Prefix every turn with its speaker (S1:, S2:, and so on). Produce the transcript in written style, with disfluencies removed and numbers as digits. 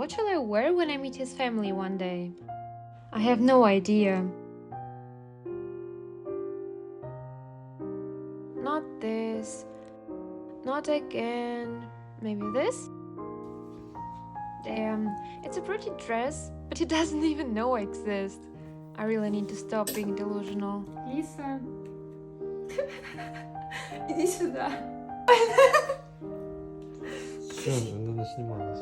S1: what shall I wear when I meet his family one day? I have no idea. Not this. Not again. Maybe this? Damn, it's a pretty dress, but he doesn't even know I exist. I really need to stop being delusional.
S2: Лиса. Иди сюда.
S3: Все, надо снималась.